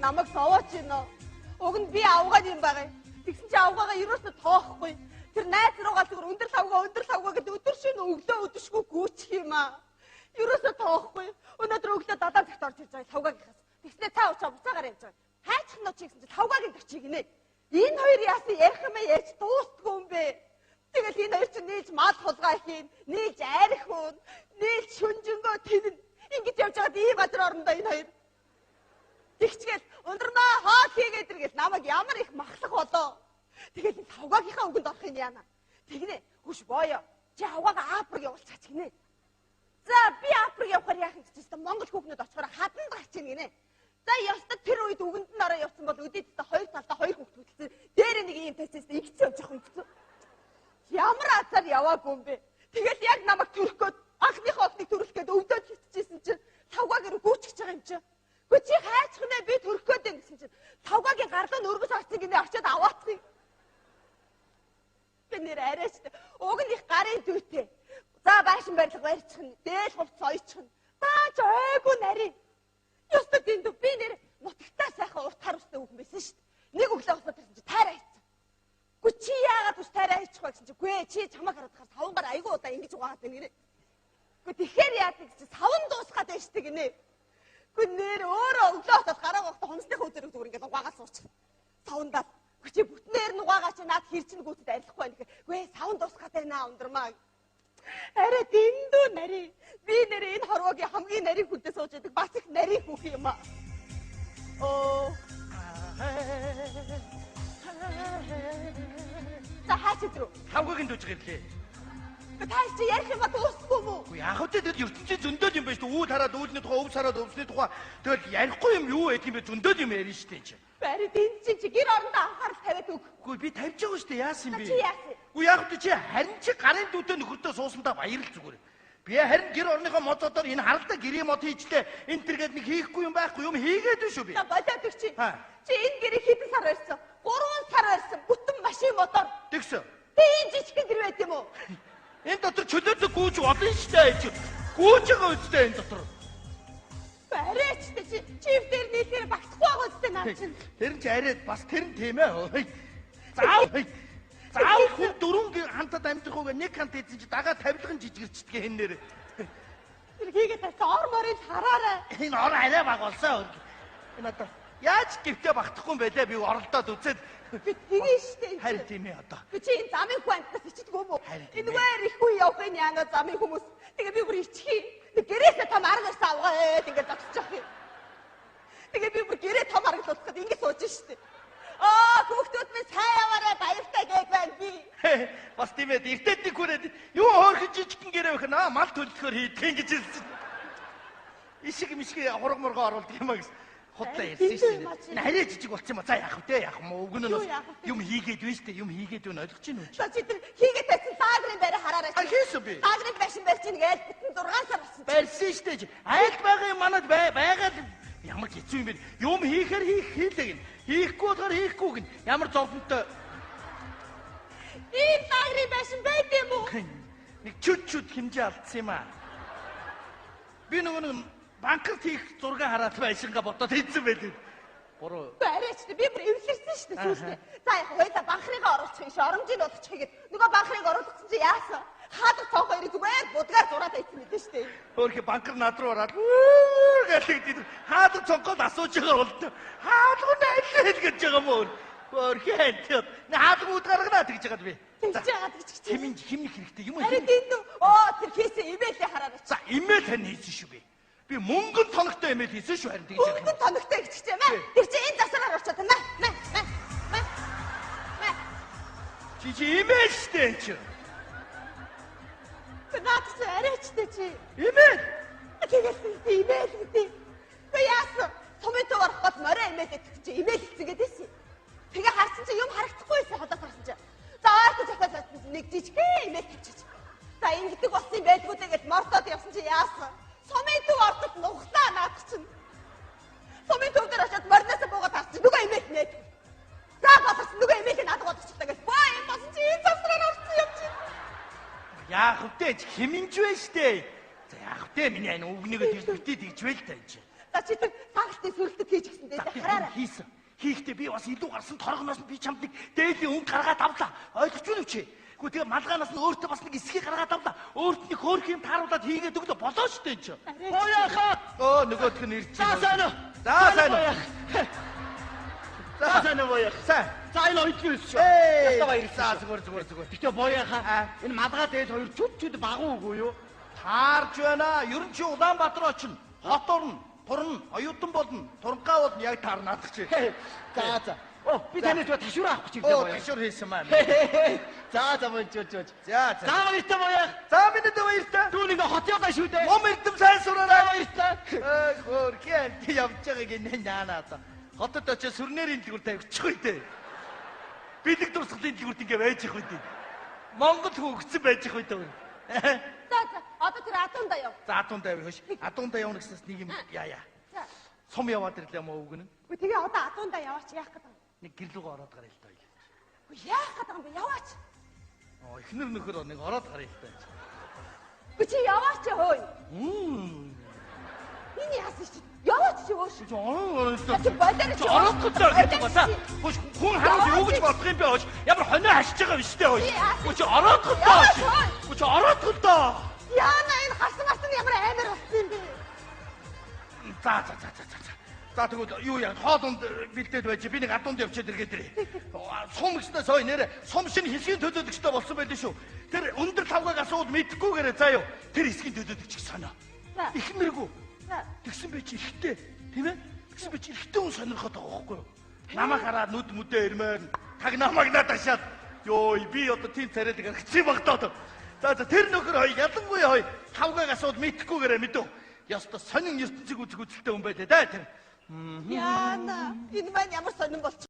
намайг зовооч гинөө. Уг нь би авгаад юм байгаа. Тэгсэн чи авгаагаа ерөөсөө тоохгүй. Тэр найз руугаа зүгээр өндөр лавгаа гэдэг өдөр шинэ өглөө өдөшгүй гүйчих юм аа. Ерөөсөө тоохгүй. Өнөөдөр өглөө далаа цагт орж ирж байгаа лавгаагийнхаас. Тэгснэ цаа уучаа буцаагаар явж байгаа. Хайчих нь чи гэсэн чи лавгаагийн гэрчиг гинэ. Энэ хоёр яасан ярих юм яаж дуустгүй юм бэ? Тэгэл энэ хоёр чинь нийлж мал хулгай хийн, нийлж арх уун, нийлж шүнжэнгөө тэнэн. Ингэж явж байгаад ийм газар орондоо энэ хоёр. Тэгчгээл ундрнаа хоол хийгээд иргээл намайг ямар их махлах болоо. Тэгэл энэ лавгаагийнхаа үгэнд орох юм яана. Тэгнэ хүш боёо. Чи авгаага Африк явуулчихаач гинэ. За би Африк явахаар яах юм гэсэн Монгол хүүхнүүд очихоор хаданд гарч ийн гинэ. За ёстод тэр үед үгэнд нь ороо явсан бол өдөөдөө хоёр талдаа хоёр хүүхд хөдөлсөн. Дээр нэг ийм тайцээс игцээ явж явах юм гэсэн. Ямар азар яваагүй юм бэ? Тэгэл яг намайг төрөхгөөд анхныхоо охиныг төрөх гээд өвдөд хитчихсэн чинь лавгаагаар гүйчихэж байгаа юм чи. Гэхдээ чи хайчих нэ би төрөх гээд юм гэсэн чинь лавгаагийн гарлуу нь өргөс орсон гинэ очиод аваацгий. Би нэр арайч. Уг нь их гарын дүүтэй. За байшин барилга барьчих нь, дээл хувц ойчих нь. Даач ойгүй нарийн. Ёстой дэндүү би нэр нутагтаа сайхан урт харуулсан хүүхэн байсан шүү дээ. Нэг өглөө усаад ирсэн чи тайраа хийцэн. Гү чи яагаад ус тайраа хийчих вэ гэсэн чи гүй чи чамаг хараад хаар савнгаар айгуу удаа ингэж угаагаад байна гинэ. Гү тэгэхээр яадаг чи савн дуусгаад байна штэ гинэ. Гү нэр өөрөө өглөө усаад гараа гоохтой хонцныхаа өдрөг зүгээр ингээд угаагаад суучих. Савндаа. Гү чи бүтнээр нь угаагаа чи наад хэрчин гүйтэд арилахгүй байна гэхээр гүй савн дуусгаад байна ундрмаа. Арай дэндүү нари. Би нэр энэ хорвогийн хамгийн нарийн хүнтэй сууж байдаг бас их нарийн хүүх юм аа. Оо. За хаач идрүү. Лавгаагийн дүүж гэрлээ. Таа чи ярих юм ба дуусгүй мүү? Үгүй яах вэ тэр ертөнцийн зөндөд юм байна шүү. Үүд хараад үүдний тухай, өвс хараад өвсний тухай. Тэгэл ярихгүй юм юу гэдэг юм бэ? Зөндөд юм ярина шүү дээ чи. Бари дэн чи гэр орондоо анхаарал тавиад өг. Үгүй би тавьж байгаа шүү дээ. Яасан бэ? Чи яасан? Үгүй яах вэ чи харин чи гарын дүүтэй нөхөртөө суусандаа баярл зүгээр. Би харин гэр орныхоо моцодоор энэ харалдаа гэрийн мод хийжлээ. Энд тэргээд нэг хийхгүй юм байхгүй юм хийгээд шүү би. За болоод ир чи. Чи энэ гэрийг хэдэн сар барьсан? 3 сар барьсан. Бүтэн машин мотор. Тэгсэн. Би энэ жижиг гэр байт юм уу? Энэ дотор чөлөөтэй гүйж олон штэ чи. Гүйж байгаа үстэй энэ дотор. Барайч чи чив дээр нийлээр багтахгүй байгаа үстэй наа чинь. Тэр нь ч арайд бас тэр нь тийм ээ. Заав. Заав хүн дөрөнгө хантад амьдрахуугаа нэг хант эзэн чи дагаа тавилган жижигэрчдгээ хэннээр. Тэр хийгээд тавьсан ор морыг хараарай. Энэ ор арай баг болсон. Энэ одоо яаж гівтээ багтахгүй юм бэ лээ би оролдоод үзээд. Би тэгэн штэ. Харин тийм ээ одоо. Би чи энэ замын хүн амтнаас ичдэггүй юм уу? Энэгээр их үе явах энэ яна замын хүмүүс. Тэгээ би бүр ичхий. Гэрээсээ том арга ирсэн авгаад ингээд зогсож явах юм. Тэгээ би бүр гэрээ том арга болчиход ингээд сууж штэ. Аа хүүхдүүд минь сайн яваарай баяртай гээд байна би. Бас тийм ээ эртэд нэг хүрээд юу хоорхож жижигхэн гэрээ байх наа мал төлөхөөр хийдэг гэж хэлсэн. Ишиг мишиг хург мурга оруулдаг юм аа гэсэн. Худлаа ярьсан шүү дээ. Хараа жижиг болчих юм аа. За яах вэ? Яах юм уу? Уг нь юм хийгээд байна шүү дээ. Юм хийгээд байна ойлгож байна уу? За чи тэр хийгээд байсан саагрын байраа хараарай. Хийсэн би. Саагрын байшин барьж ийн гээл бүтэн 6 сар болсон. Барьсан шүү дээ. Айлд байгаа юм манад байгаад ямар хэцүү юм бэ? Юм хийхээр хийлээ гин. Хийхгүй болохоор хийхгүй гин. Ямар зовлонтой. Энэ саагрын байшин байд юм уу? Нэг чүт хэмжээ алдсан юм аа. Би нөгөө банкрт хийх зураг хараад байшингаа бодоод хийсэн байлээ. Буруу. Барайч би бүр эвлэрсэн шүү дээ сүүлдээ. За яг хоёлаа банхрыгаа оруулчих юм шиг оромжийг олчих гээд нөгөө банхрыг оруулсан чи яасан? Хаадаг цонх хоёрыг зүгээр будгаар зураад айсан мэдэн шүү дээ. Өөрхий банкр над руу ороод гэлээд хаадаг цонхоод асууж байгаа бол хаалга найлээ гэж байгаа юм уу? Өөрхий хэнтэд хаалга удгаргана гэж байгаа би. Тэгж яагаад гэж хэмнэх хэрэгтэй юм уу? Харин дэндүү тэр хийсэн имэйлээ хараарай. За имэйл тань хийсэн шүү би. Би мөнгөн тоногтой имэйл хийсэн шүү харин тэгж яах юм. Мөнгөн тоногтой гэж юм аа. Тэр чи энэ засараар очоод маа. Чи имэйл штэ энэ чи. Наадс арайчтай чи. Имэйл. Тэгээд имэйл гэдэг. Тэ яасан? Сумын орох гол морой имэйл гэдэг чи имэйл хийсэн гэдээсэн. Тэгээ харсан чи юм харагдахгүйсэн ходоос харсан чи. За ойртож захиалсан нэг жижигхэн имэйл хийчих. За ингэдэг болсон юм байлгүй тэгээд мортоод явсан чи яасан? Сумын төв ордод нухлаа наадах чинь. Сумын төв дээр очиод морноосоо буугаад харсан нөгөө имэйл нээд. За бодсон нөгөө имэйл надад бодчихлаа гэж. Баа юм болсон чи энэ засраар орсон юм чи. Яах вэ? Хэминж вэ штэ. За яах вэ? Миний энэ үгнийгээ тэгж битээ тэгж вэ л та энэ чи. За чи тэр сагалтын сүрэлтэд хийж гисэн дээ. Хараарай. Хийсэн. Хийхдээ би бас илүү гарсан торгоноос нь би чамд нэг дээдлийн өнгө гаргаад авлаа. Ойлгож байна уу чи? Гэхдээ тэгээ малгаанаас нь өөртөө бас нэг эсхийг гаргаад авлаа. Өөрт нь хөөх юм тааруулаад хийгээд өглөө болоо штэ энэ чи. Бояхаа. Нөгөөх нь ирж За сайн уу. За сайн уу. За сайн уу бояах. Сайн. За энэ оюутны өс шүү. Ястаа баярлалаа. Зүгээр. Гэтэ бояхаа. Энэ малгай дээд хоёр чүд багуу үгүй юу? Таарж байна. Ер нь чи Улаанбаатар очино. Хот орно. Турна, оюутан болно. Турангаа болно. Яг таарнаадах чи. За. Би таныг ташуур авах гэж ирлээ бояах. Ташуур хийсэн маань. За боёж. За. За баяртай бояах. За минь дэ баяртай. Түүний хотёодаа шүү дээ. Ном эрдэм сайн сураарай. Баяртай. Хөөрхөн явж байгааг энэ яанаа. Хотод очиж сүрнэрийн дэлгүүр тавьчих үү дээ. Бэлэг дурсгалын дэлгүүрт ингэ байж их үү дээ. Монгол хөгцсөн байж их үү дээ. За одоо тэр адуундаа яв. За адуундаа явах ш. Адуундаа явна гэснээс нэг юм яа. За. Сум яваад ирлээ мó үг нь. Үгүй тэгээ одоо адуундаа яваач яах гэдэг юм. Нэг гэрлүүгөө ороод гараа л даа. Үгүй яах гэдэг юм бэ? Яваач. Эхнэр нөхөр нэг ороод гараа л даа. Үгүй чи яваач хөөе. Энэ яасан чи? Яваач чи өөш. Чи ороод чи бодоор чи ороод гэдэг бата. Хүн харуул юу гэж бодох юм бэ хөөш? Ямар хонио хашиж байгаа биш үү хөөш? Үгүй чи ороод гоо. Үгүй чи ороод гоо. Яана энэ хасан ямар амар болсон юм бэ? За тэгвэл юу яа хоолунд бэлдээд байж би нэг адуунд явчихад иргээд ирээ. Сум гэснээр сой нэрэ сум шин хэсгийн төлөөлөгчтэй болсон байл шүү. Тэр өндөр тавгаг асууд мэдхгүйгээрээ заа юу. Тэр хэсгийн төлөөлөгч санаа. Ихнэргүй. Тэгсэн бэ чи ихтэй тийм ээ? Тэгсэн бэ чи ихтэй хүн сонирхоод байгаа байхгүй юу? Намайг хараад нүд мүдээ ирмээр таг намайг надашаад ёо би одоо тийм царайлаг аргачих багтаад. За тэр нөхөр хоёр ялангуяа хоёр тавгаг асууд мэдхгүйгээрээ мэдв. Яста сонин ертөнцийг үзэх үзэлтэй хүн байлээ да тэр. Яана энэ маань ямар сонин болчих.